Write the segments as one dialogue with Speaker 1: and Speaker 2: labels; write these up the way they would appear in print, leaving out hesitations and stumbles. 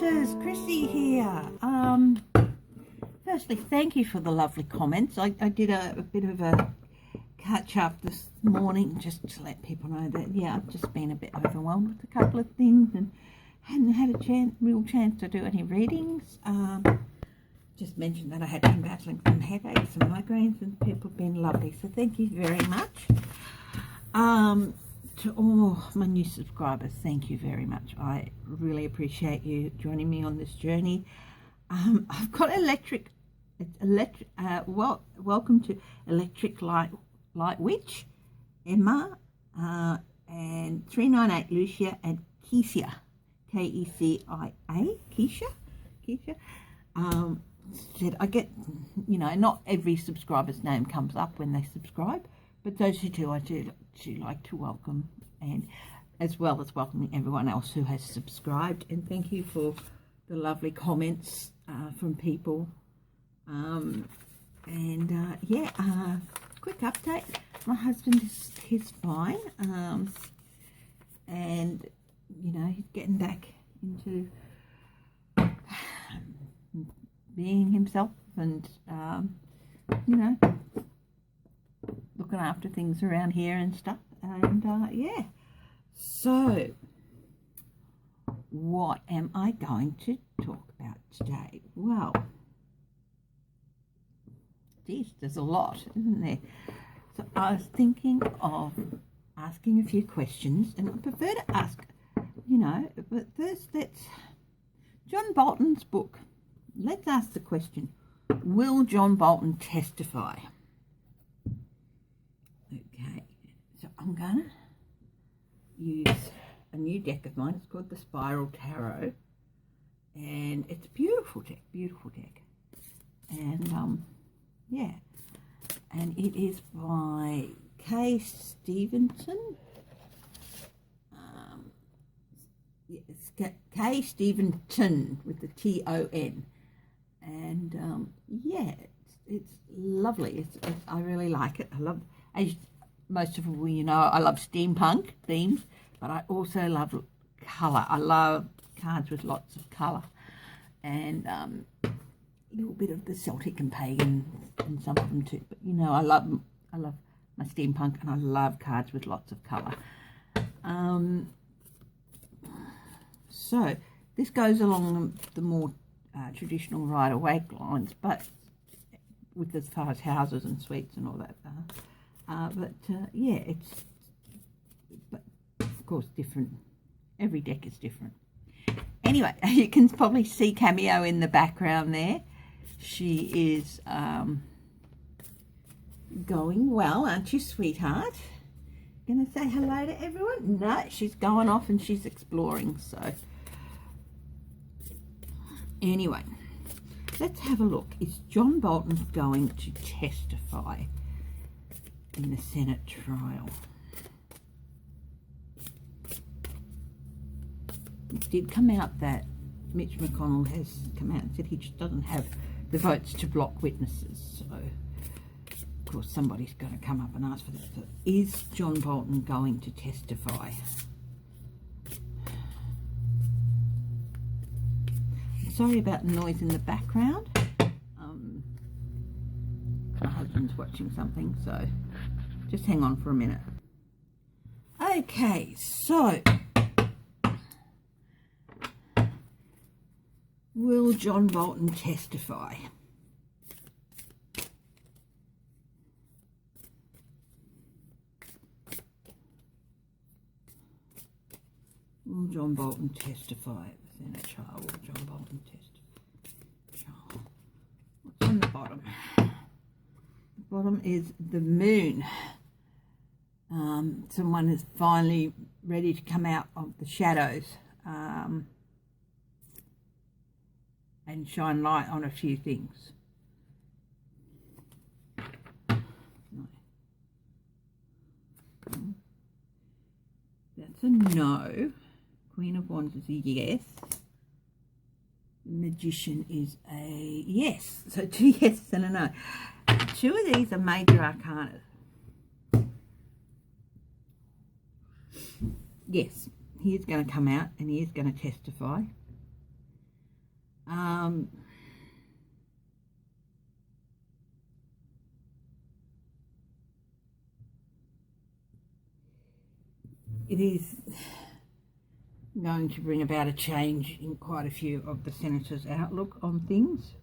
Speaker 1: precious, Chrissy here. Firstly, thank you for the lovely comments. I did a bit of a catch up this morning just to let people know that, yeah, I've just been a bit overwhelmed with a couple of things and hadn't had a real chance to do any readings. Just mentioned that I had been battling some headaches and migraines, and people have been lovely, so thank you very much. To all my new subscribers, thank you very much. I really appreciate you joining me on this journey. I've got welcome to Electric Light Witch, Emma, and 398 Lucia, and Keisha, Kecia, Keisha. Said I get, not every subscriber's name comes up when they subscribe, but those who do, I do like to welcome, and as well as welcoming everyone else who has subscribed. And thank you for the lovely comments from people. Quick update. My husband is fine, and he's getting back into being himself, and looking after things around here and stuff. And yeah, so what am I going to talk about today? Well, geez, there's a lot, isn't there? So I was thinking of asking a few questions, and I prefer to ask, but first let's, John Bolton's book. Let's ask the question, will John Bolton testify? Okay, so I'm going to use a new deck of mine. It's called the Spiral Tarot, and it's a beautiful deck. And yeah, and it is by K. Stevenson. It's K. Stevenson with the T-O-N. And yeah, it's lovely. I really like it. I love, as most of you know, I love steampunk themes, but I also love colour. I love cards with lots of colour, and a little bit of the Celtic and pagan in some of them too. But I love my steampunk, and I love cards with lots of colour. So this goes along the more traditional Rider-Waite lines, but with as far as houses and suites and all that. Yeah, but of course different. Every deck is different. Anyway, you can probably see Cameo in the background there. She is going well, aren't you, sweetheart? Gonna say hello to everyone? No, she's going off and she's exploring, so anyway, let's have a look. Is John Bolton going to testify in the Senate trial? It did come out that Mitch McConnell has come out and said he just doesn't have the votes to block witnesses. So, of course, somebody's going to come up and ask for that. So, is John Bolton going to testify? Sorry about the noise in the background. My husband's watching something, so just hang on for a minute. Okay, so will John Bolton testify? Will John Bolton testify? In a trial, will John Bolton testify? What's on the bottom? The bottom is the moon. Someone is finally ready to come out of the shadows and shine light on a few things. That's a no. Queen of Wands is a yes. Magician is a yes. So 2 yeses and a no. 2 of these are major arcana. Yes, he is going to come out and he is going to testify. It is going to bring about a change in quite a few of the senators' outlook on things.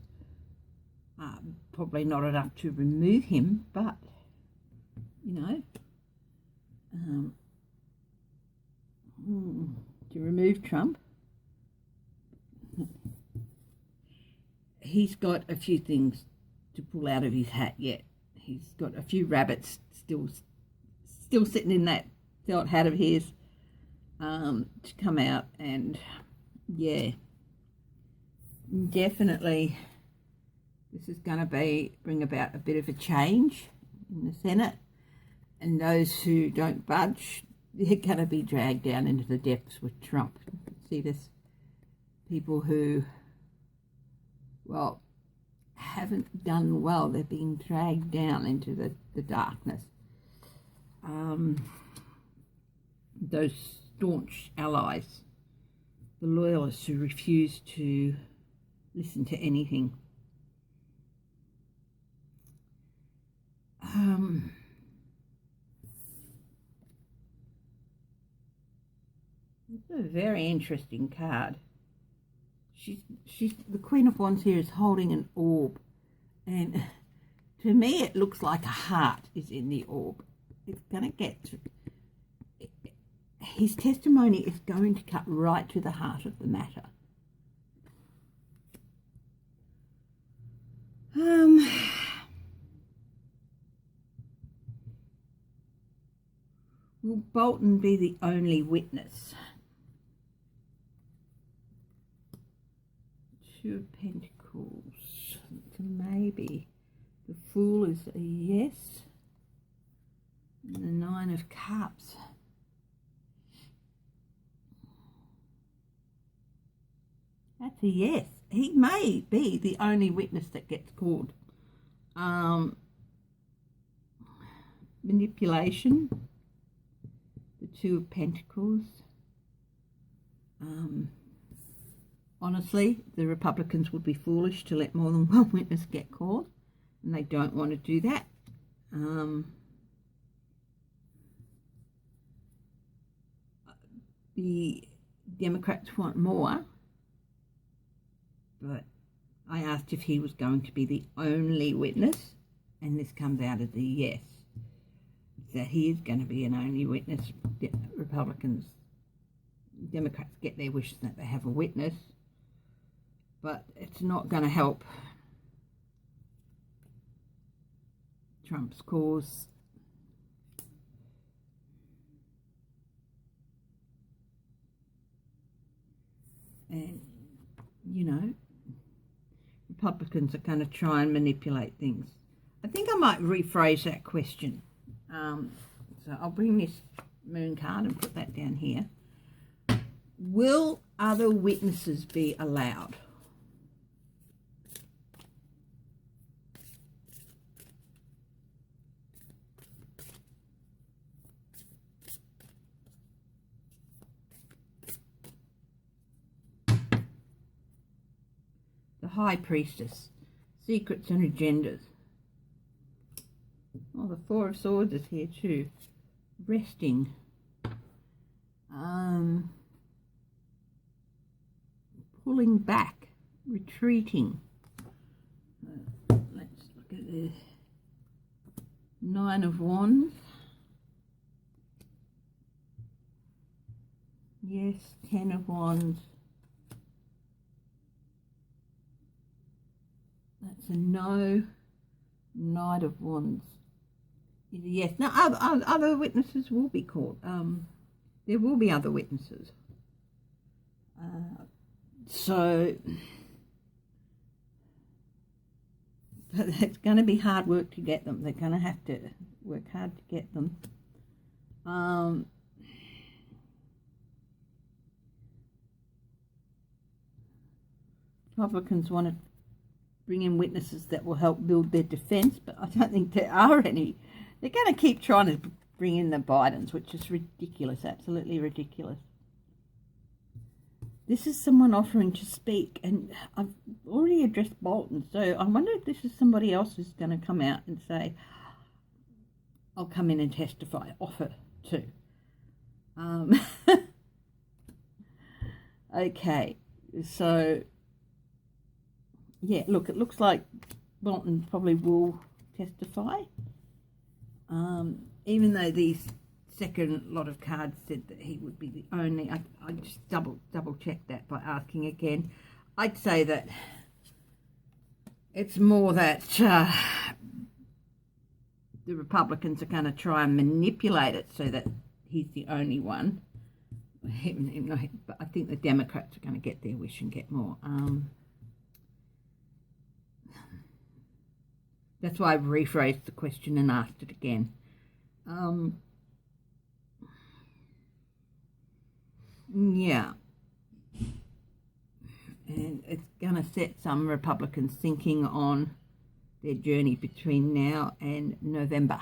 Speaker 1: Probably not enough to remove him, but, you know, to remove Trump. He's got a few things to pull out of his hat yet. He's got a few rabbits still sitting in that felt hat of his to come out, and yeah, definitely this is going to bring about a bit of a change in the Senate, and those who don't budge, they're going to be dragged down into the depths with Trump. See this, people who, well, haven't done well, they're being dragged down into the darkness. Those staunch allies, the loyalists who refuse to listen to anything. It's a very interesting card. She's the Queen of Wands here is holding an orb, and to me it looks like a heart is in the orb. It's going to get to, his testimony is going to cut right to the heart of the matter. Will Bolton be the only witness? Two of Pentacles. So maybe. The Fool is a yes. And the Nine of Cups. That's a yes. He may be the only witness that gets called. Manipulation. The Two of Pentacles. Honestly, the Republicans would be foolish to let more than one witness get called, and they don't want to do that. The Democrats want more, but I asked if he was going to be the only witness, and this comes out as a yes. That he is going to be an only witness. Democrats get their wishes that they have a witness, but it's not going to help Trump's cause. And, you know, Republicans are going to try and manipulate things. I think I might rephrase that question. So I'll bring this moon card and put that down here. Will other witnesses be allowed? The High Priestess, secrets and agendas. Oh, the Four of Swords is here too. Resting. Pulling back. Retreating. Let's look at the Nine of Wands. Yes, Ten of Wands. That's a no. Knight of Wands. Yes. Now, other witnesses will be called. There will be other witnesses. So, but it's going to be hard work to get them. They're going to have to work hard to get them. Republicans want to bring in witnesses that will help build their defence, but I don't think there are any. They're going to keep trying to bring in the Bidens, which is ridiculous, absolutely ridiculous. This is someone offering to speak, and I've already addressed Bolton, so I wonder if this is somebody else who's going to come out and say, I'll come in and testify, offer to. Okay, so, yeah, look, it looks like Bolton probably will testify, even though these second lot of cards said that he would be the only. I just double checked that by asking again. I'd say that it's more that the Republicans are going to try and manipulate it so that he's the only one. But I think the Democrats are going to get their wish and get more. That's why I've rephrased the question and asked it again. Yeah, and it's going to set some Republicans thinking on their journey between now and November.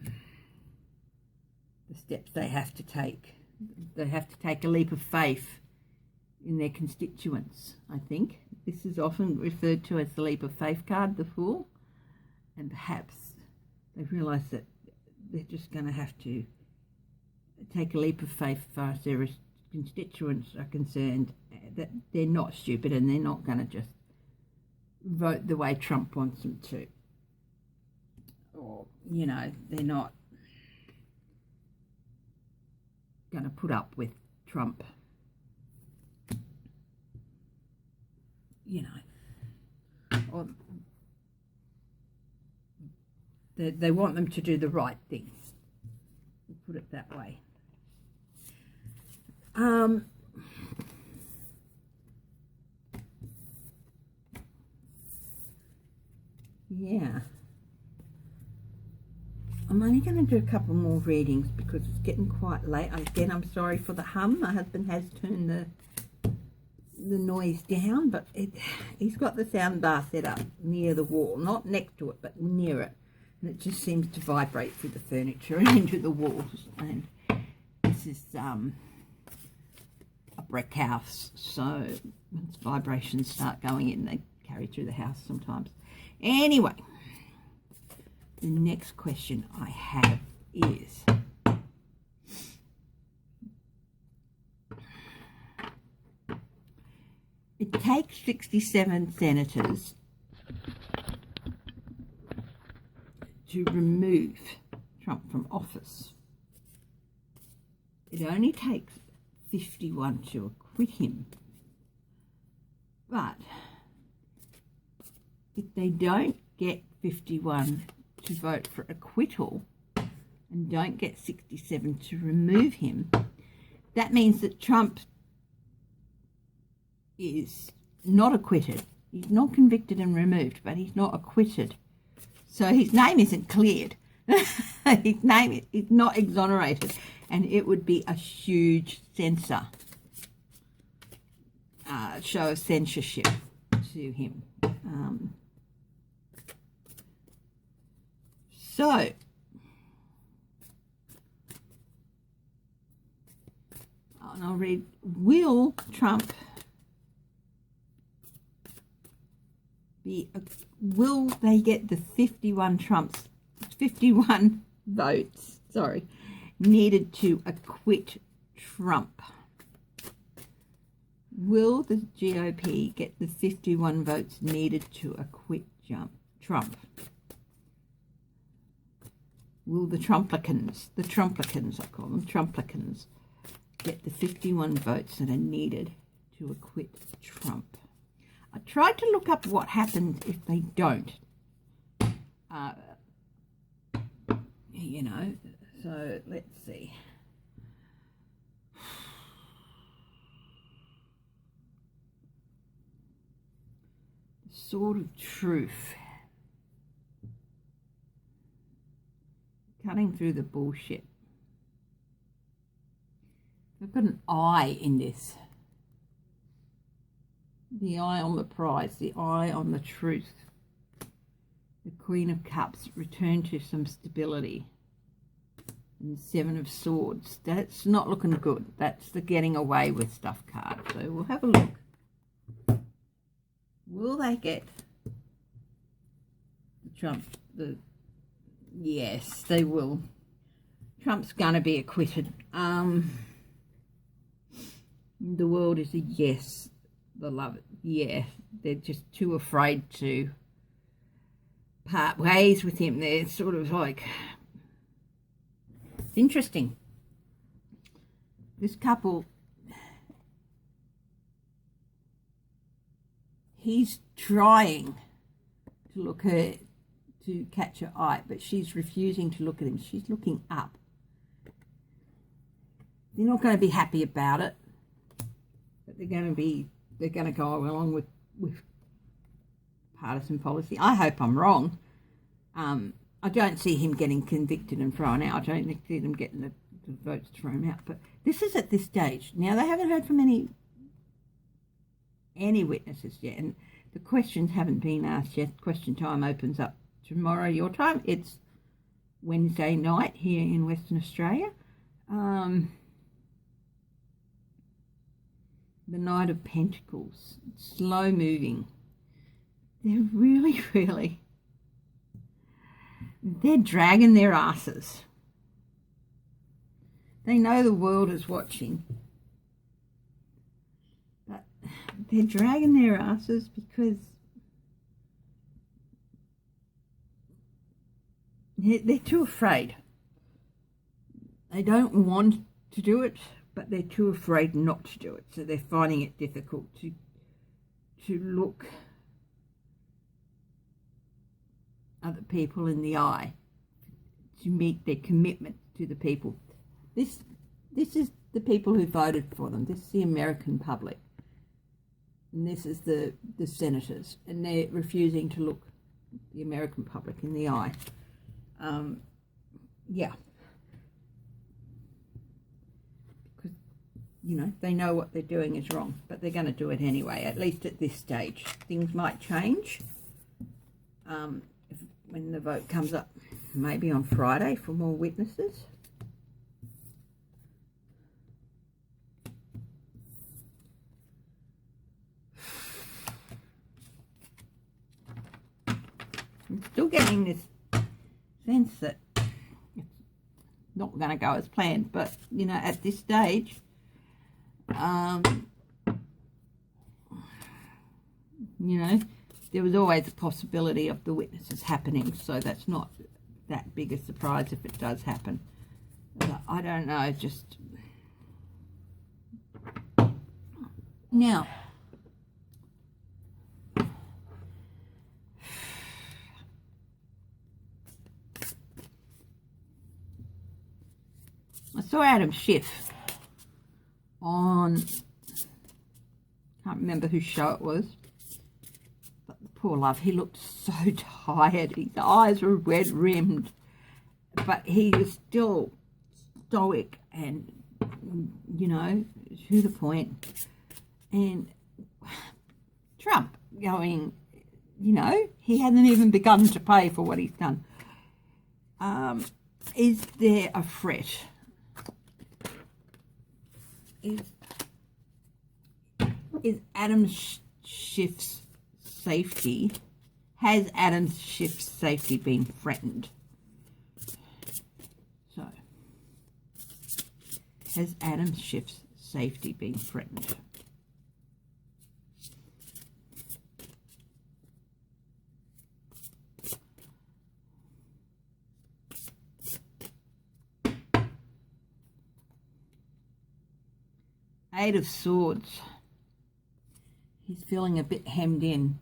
Speaker 1: The steps they have to take. They have to take a leap of faith in their constituents, I think. This is often referred to as the leap of faith card, the Fool, and perhaps they've realised that they're just going to have to take a leap of faith as far as their constituents are concerned, that they're not stupid and they're not going to just vote the way Trump wants them to. Or, you know, they're not going to put up with Trump, you know, or they want them to do the right thing. We'll put it that way. Yeah. I'm only going to do a couple more readings because it's getting quite late. Again, I'm sorry for the hum. My husband has turned the noise down, but he's got the sound bar set up near the wall, not next to it, but near it. And it just seems to vibrate through the furniture and into the walls. And this is a brick house, so once vibrations start going in, they carry through the house sometimes. Anyway, the next question I have is, it takes 67 senators to remove Trump from office. It only takes 51 to acquit him. But if they don't get 51 to vote for acquittal and don't get 67 to remove him, that means that Trump is not acquitted. He's not convicted and removed, but he's not acquitted. So his name isn't cleared. His name is not exonerated, and it would be a huge show of censorship to him. So, and I'll read, will Trump will they get the 51 votes, needed to acquit Trump? Will the GOP get the 51 votes needed to acquit Trump? Will the Trumplicans, I call them Trumplicans, get the 51 votes that are needed to acquit Trump? I tried to look up what happens if they don't. You know, so let's see. The Sword of Truth. Cutting through the bullshit. I've got an eye in this. The eye on the prize, the eye on the truth. The Queen of Cups, return to some stability. And 7 of Swords. That's not looking good. That's the getting away with stuff card. So we'll have a look. Will they get Trump? Yes, they will. Trump's going to be acquitted. The world is a yes. They love it. Yeah, they're just too afraid to part ways with him. They're sort of like... Interesting. This couple, he's trying to look her, to catch her eye, but she's refusing to look at him. She's looking up. They're not going to be happy about it, but they're going to go along with partisan policy. I hope I'm wrong. I don't see him getting convicted and thrown out. I don't see them getting the votes thrown out. But this is at this stage. Now, they haven't heard from any witnesses yet, and the questions haven't been asked yet. Question time opens up tomorrow, your time. It's Wednesday night here in Western Australia. The Knight of Pentacles. Slow moving. They're really, really... They're dragging their asses. They know the world is watching. But they're dragging their asses because they're too afraid. They don't want to do it, but they're too afraid not to do it. So they're finding it difficult to look other people in the eye, to meet their commitment to the people. This is the people who voted for them. This is the American public, and this is the senators, and they're refusing to look the American public in the eye. Yeah, because they know what they're doing is wrong, but they're going to do it anyway. At least at this stage, things might change. When the vote comes up, maybe on Friday, for more witnesses. I'm still getting this sense that it's not going to go as planned, but at this stage, there was always a possibility of the witnesses happening, so that's not that big a surprise if it does happen. But I don't know, just... Now, I saw Adam Schiff on... can't remember whose show it was. Poor love, he looked so tired. His eyes were red rimmed, but he was still stoic and, to the point. And Trump going, he hasn't even begun to pay for what he's done. Is there a threat? Is Adam Schiff's safety, has Adam Schiff's safety been threatened? So, has Adam Schiff's safety been threatened? Eight of Swords. He's feeling a bit hemmed in.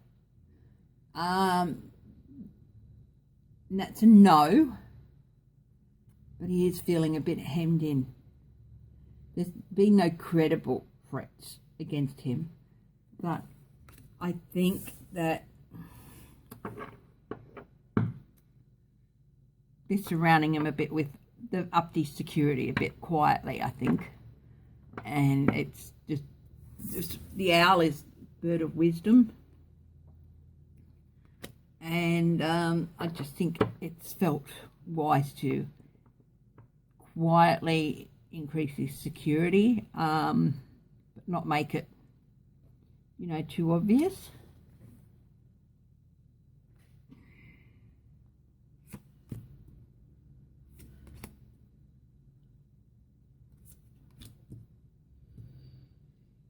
Speaker 1: That's a no, but he is feeling a bit hemmed in. There's been no credible threats against him, but I think that they're surrounding him a bit with the uppity security, a bit quietly, I think. And it's just the owl is bird of wisdom. And I just think it's felt wise to quietly increase his security, but not make it, you know, too obvious.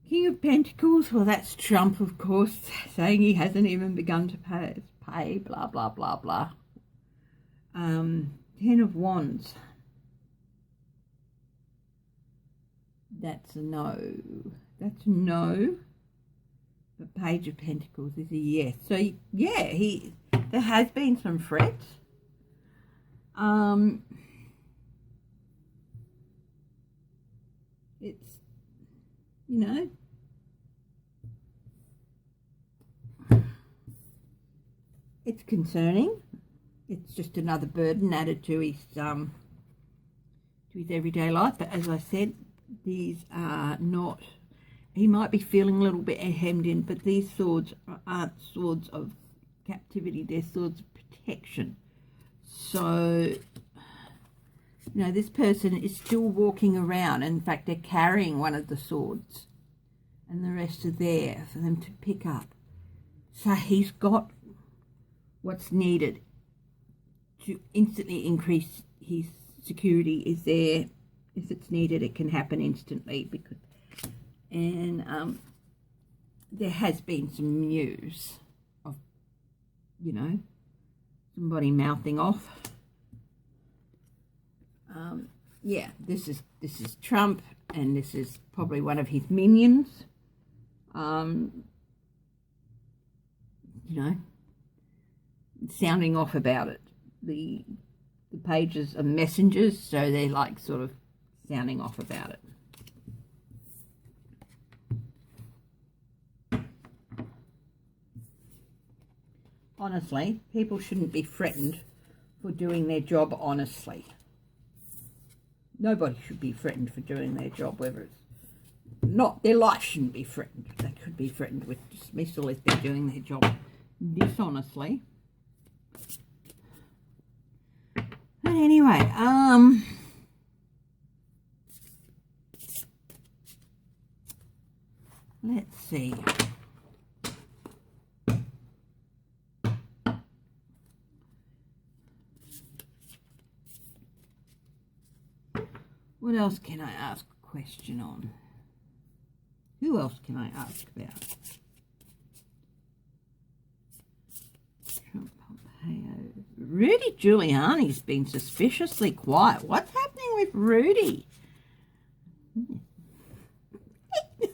Speaker 1: King of Pentacles, well, that's Trump, of course, saying he hasn't even begun to pay, blah, blah, blah, blah. Ten of Wands. That's a no. That's a no. The Page of Pentacles is a yes. So, yeah, there has been some frets. It's, you know, it's concerning. It's just another burden added to his everyday life. But as I said, these are not. He might be feeling a little bit hemmed in, but these swords aren't swords of captivity. They're swords of protection. So, you know, this person is still walking around. In fact, they're carrying one of the swords, and the rest are there for them to pick up. So he's got what's needed to instantly increase his security. Is there. If it's needed, it can happen instantly. And there has been some news of, you know, somebody mouthing off. Yeah, this is Trump, and this is probably one of his minions. You know, sounding off about it. The pages are messengers, so they're like sort of sounding off about it. Honestly, people shouldn't be threatened for doing their job honestly. Nobody should be threatened for doing their job, whether it's not, their life shouldn't be threatened. They could be threatened with dismissal if they're doing their job dishonestly. But anyway, let's see. What else can I ask a question on? Who else can I ask about? Trump, Pompeo. Rudy Giuliani's been suspiciously quiet. What's happening with Rudy?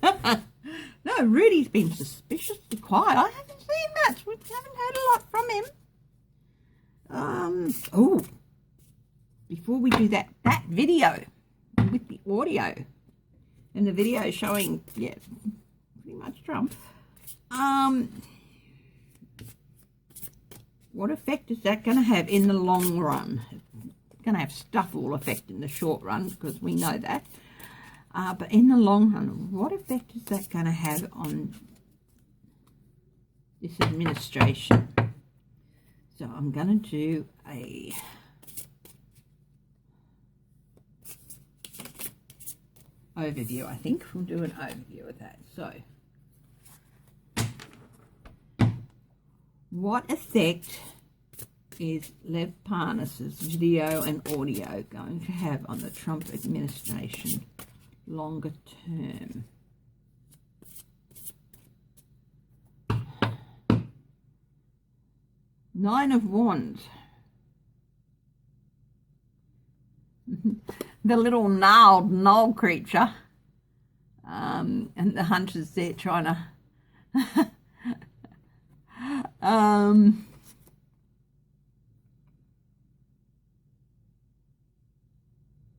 Speaker 1: No, Rudy's been suspiciously quiet. I haven't seen much. We haven't heard a lot from him. Oh, before we do that video with the audio and the video showing, yeah, pretty much Trump. What effect is that going to have in the long run? It's going to have stuff all effect in the short run, because we know that. But in the long run, what effect is that going to have on this administration? So I'm going to do a overview. I think we'll do an overview of that. So, what effect is Lev Parnas's video and audio going to have on the Trump administration longer term? Nine of Wands. The little gnarled knoll creature. And the hunter's there trying to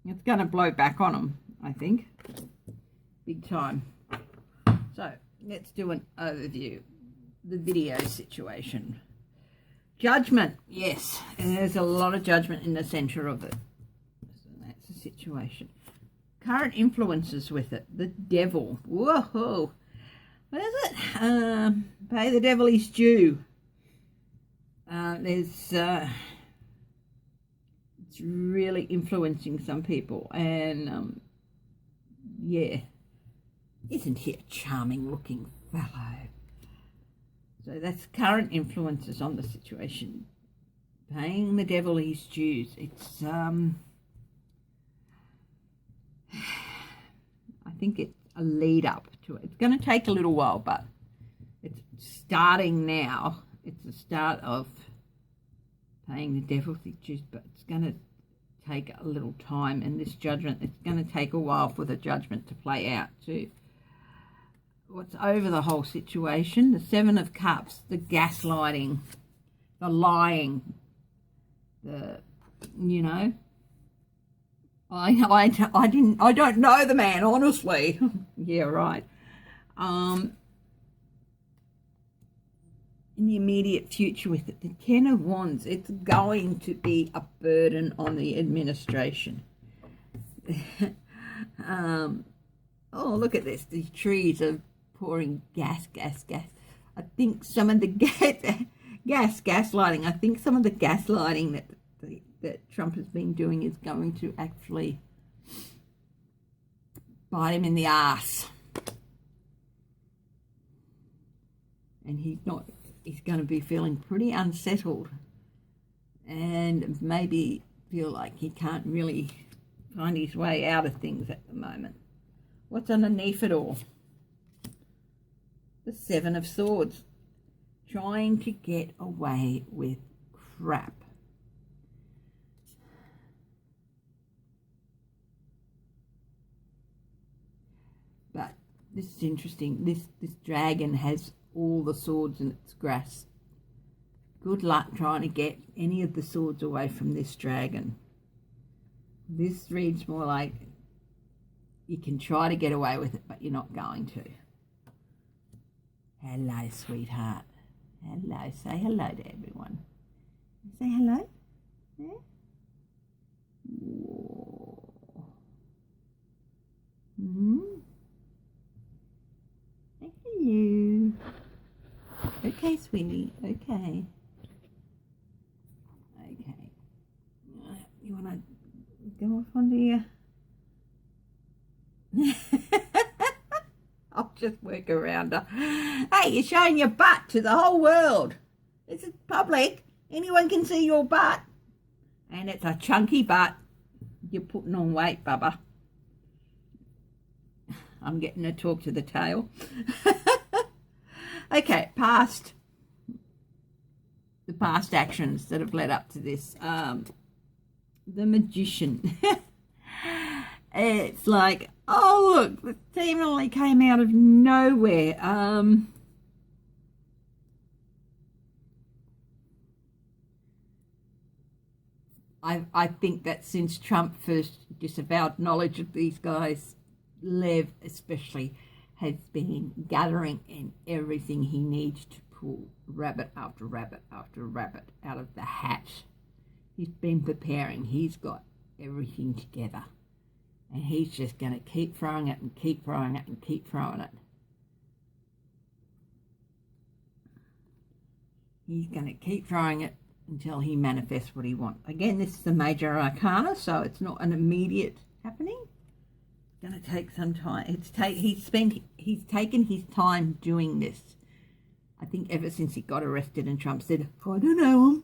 Speaker 1: it's going to blow back on them, I think, big time. So let's do an overview. The video situation. Judgment, yes, and there's a lot of judgment in the center of it. So that's the situation. Current influences with it. The devil. Whoa. What is it? Pay the devil his due. There's it's really influencing some people. And yeah, isn't he a charming looking fellow? So that's current influences on the situation. Paying the devil his dues. It's I think it's a lead up to it. It's going to take a little while, but it's starting now. It's the start of paying the devil his dues, but it's going to take a little time. And this judgment, it's going to take a while for the judgment to play out too. What's over the whole situation? The Seven of Cups, the gaslighting, the lying, I don't know the man, honestly. Yeah, right. In the immediate future with it, the Ten of Wands, it's going to be a burden on the administration. Oh, look at this. These trees are pouring gas. I think some of the gaslighting. I think some of the gaslighting that Trump has been doing is going to actually bite him in the ass. And he's going to be feeling pretty unsettled and maybe feel like he can't really find his way out of things at the moment. What's underneath it all? The Seven of Swords. Trying to get away with crap. But this is interesting. This dragon has all the swords in its grasp. Good luck trying to get any of the swords away from this dragon. This reads more like you can try to get away with it, but you're not going to. Hello, sweetheart. Hello. Say hello to everyone. Say hello. Yeah? Whoa. Say hello. Okay, sweetie. Okay. You want to go off onto your... I'll just work around her. Hey, you're showing your butt to the whole world. This is public. Anyone can see your butt. And it's a chunky butt. You're putting on weight, Bubba. I'm getting to talk to the tail. Okay, the past actions that have led up to this. The Magician. It's like, oh, look, the seemingly came out of nowhere. I think that since Trump first disavowed knowledge of these guys, Lev especially has been gathering in everything he needs to pull rabbit after rabbit after rabbit out of the hat. He's been preparing. He's got everything together. And he's just going to keep throwing it and keep throwing it and keep throwing it. He's going to keep throwing it until he manifests what he wants. Again, this is the major arcana, so it's not an immediate happening. It's going to take some time. He's taken his time doing this. I think ever since he got arrested and Trump said, I don't know him.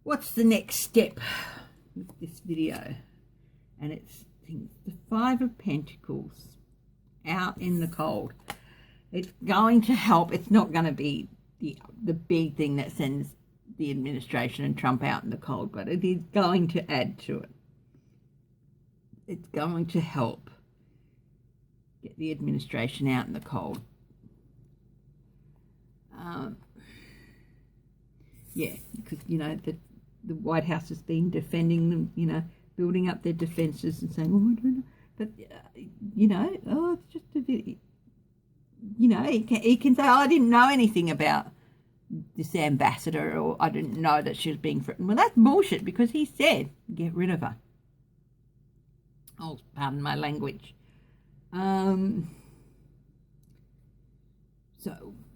Speaker 1: What's the next step with this video? And it's the Five of Pentacles out in the cold. It's going to help. It's not going to be the big thing that sends the administration and Trump out in the cold, but it is going to add to it. It's going to help get the administration out in the cold. Yeah, because, the White House has been defending them, building up their defences and saying, I don't know. But, it's just a bit, he can say, I didn't know anything about this ambassador, or I didn't know that she was being threatened. Well, that's bullshit, because he said, get rid of her. Oh, pardon my language. So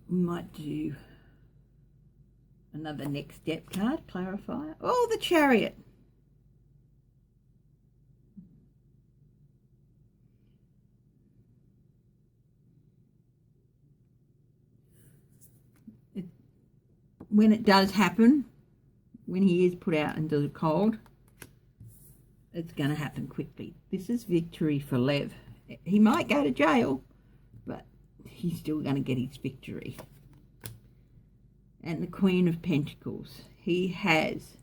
Speaker 1: we might do another next step card, clarifier. Oh, the Chariot. When it does happen, when he is put out into the cold, it's going to happen quickly. This is victory for Lev. He might go to jail, but he's still going to get his victory. And the Queen of Pentacles. He has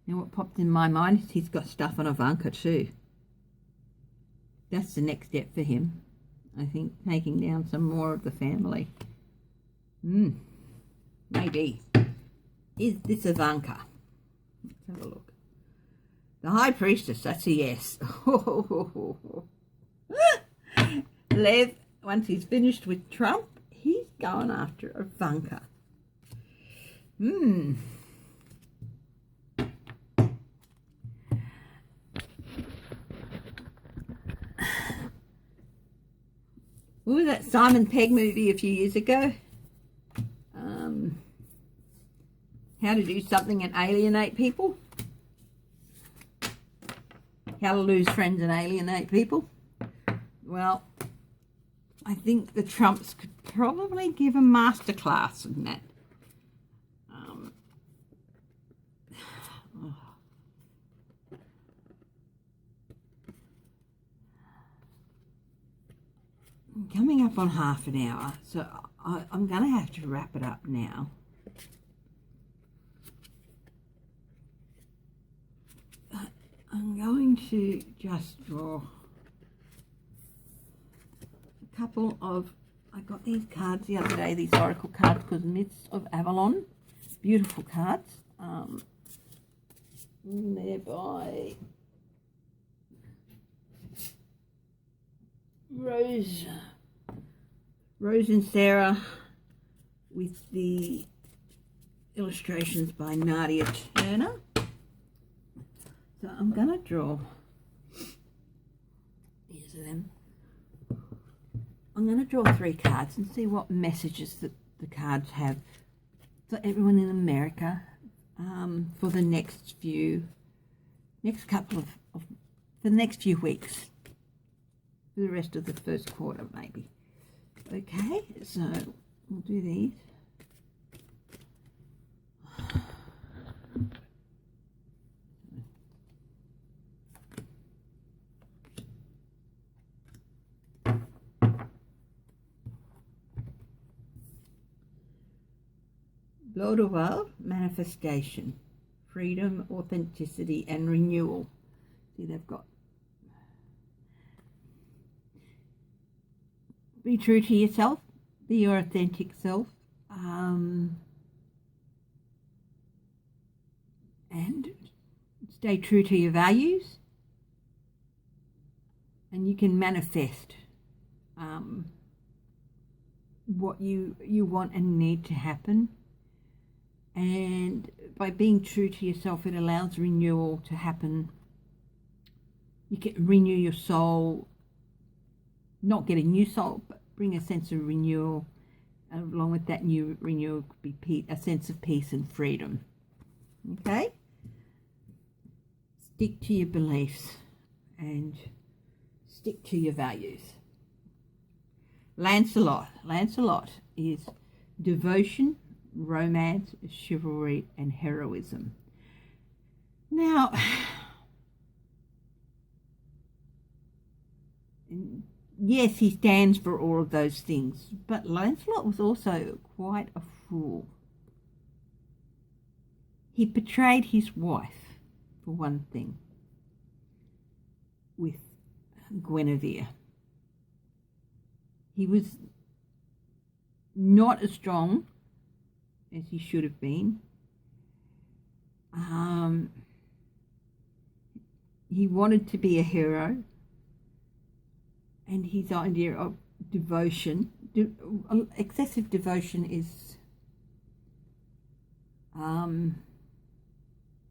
Speaker 1: now what popped in my mind is he's got stuff on Ivanka too. That's the next step for him. I think taking down some more of the family. Maybe. Is this Ivanka? Let's have a look. The High Priestess, that's a yes. Lev, once he's finished with Trump, he's going after Ivanka. What was that Simon Pegg movie a few years ago? How to do something and alienate people? How to lose friends and alienate people? Well, I think the Trumps could probably give a masterclass in that. Coming up on half an hour, so I'm going to have to wrap it up now. I'm going to just draw a couple of, I got these cards the other day, these oracle cards, because Myths of Avalon, beautiful cards. They're by Rose and Sarah, with the illustrations by Nadia Turner. So I'm going to draw, here's them. I'm going to draw 3 cards and see what messages that the cards have for everyone in America for the next couple of for the next few weeks, for the rest of the first quarter maybe. Okay, so we'll do these. Lord of Love, manifestation, freedom, authenticity, and renewal. See, they've got be true to yourself, be your authentic self, and stay true to your values, and you can manifest what you want and need to happen. And by being true to yourself, it allows renewal to happen. You can renew your soul, not get a new soul, but bring a sense of renewal. And along with that new renewal could be a sense of peace and freedom. Okay? Stick to your beliefs and stick to your values. Lancelot is devotion, romance, chivalry, and heroism. Now, yes, he stands for all of those things, but Lancelot was also quite a fool. He betrayed his wife, for one thing, with Guinevere. He was not as strong as he should have been. He wanted to be a hero, and his idea of devotion, excessive devotion is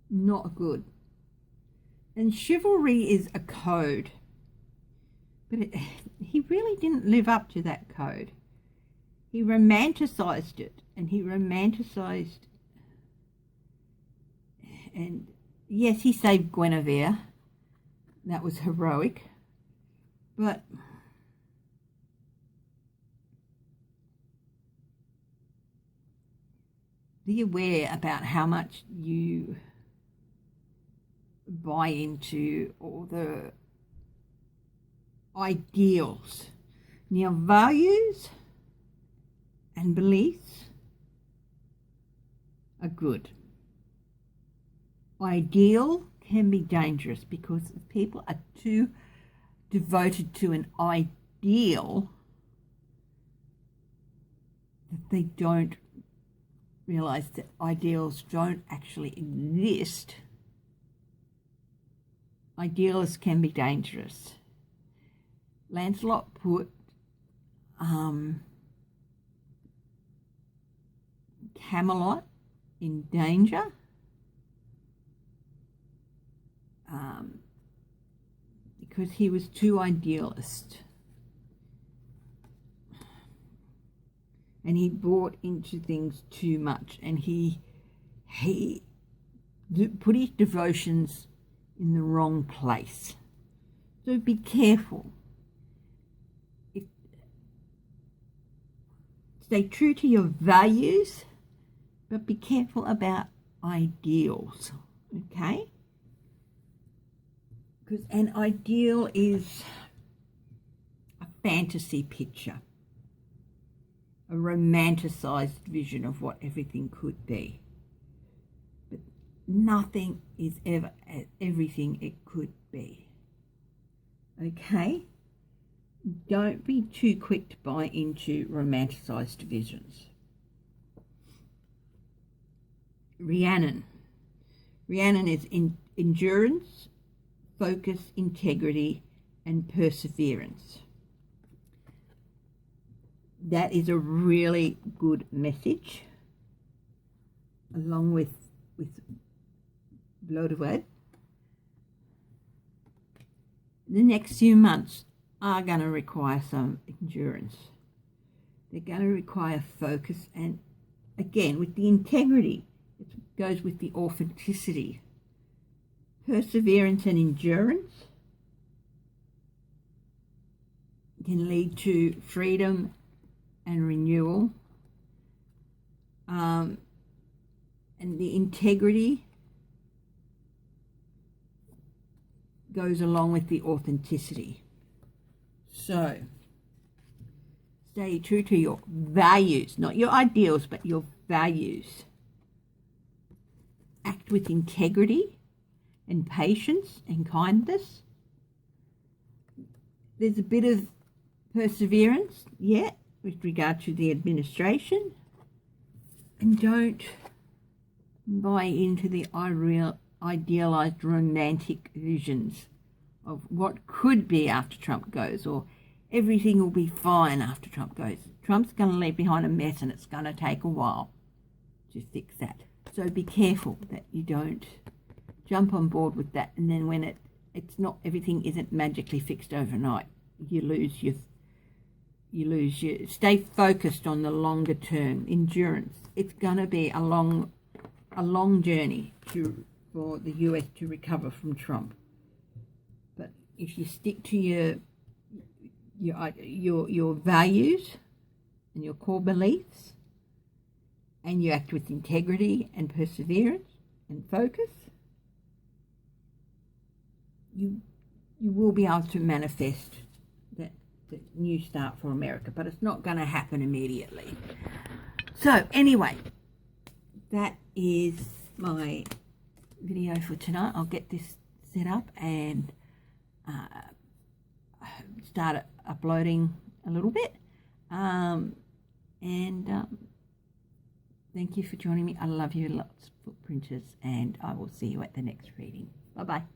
Speaker 1: not good. And chivalry is a code, but he really didn't live up to that code. He romanticized it, and and yes, he saved Guinevere. That was heroic, but be aware about how much you buy into all the ideals. Now, values and beliefs are good. Ideal can be dangerous because if people are too devoted to an ideal that they don't realize that ideals don't actually exist. Idealists can be dangerous. Lancelot put Camelot in danger because he was too idealist, and he bought into things too much, and he put his devotions in the wrong place. So be careful. Stay true to your values, but be careful about ideals, okay? Because an ideal is a fantasy picture, a romanticized vision of what everything could be. But nothing is ever everything it could be, okay? Don't be too quick to buy into romanticized visions. Rhiannon is endurance, focus, integrity, and perseverance. That is a really good message, along with Bloodwood. The next few months are going to require some endurance. They're going to require focus, and again, with the integrity, it goes with the authenticity. Perseverance and endurance can lead to freedom and renewal. And the integrity goes along with the authenticity. So, stay true to your values, not your ideals, but your values. Act with integrity and patience and kindness. There's a bit of perseverance, with regard to the administration. And don't buy into the idealized romantic visions of what could be after Trump goes, or everything will be fine after Trump goes. Trump's going to leave behind a mess, and it's going to take a while to fix that. So be careful that you don't jump on board with that, and then when it's not, everything isn't magically fixed overnight. You lose your stay focused on the longer term endurance. It's going to be a long journey for the US to recover from Trump. But if you stick to your values and your core beliefs, and you act with integrity and perseverance and focus, you will be able to manifest that new start for America, but it's not going to happen immediately. So anyway, that is my video for tonight. I'll get this set up and start uploading a little bit. Thank you for joining me. I love you lots, footprinters, and I will see you at the next reading. Bye-bye.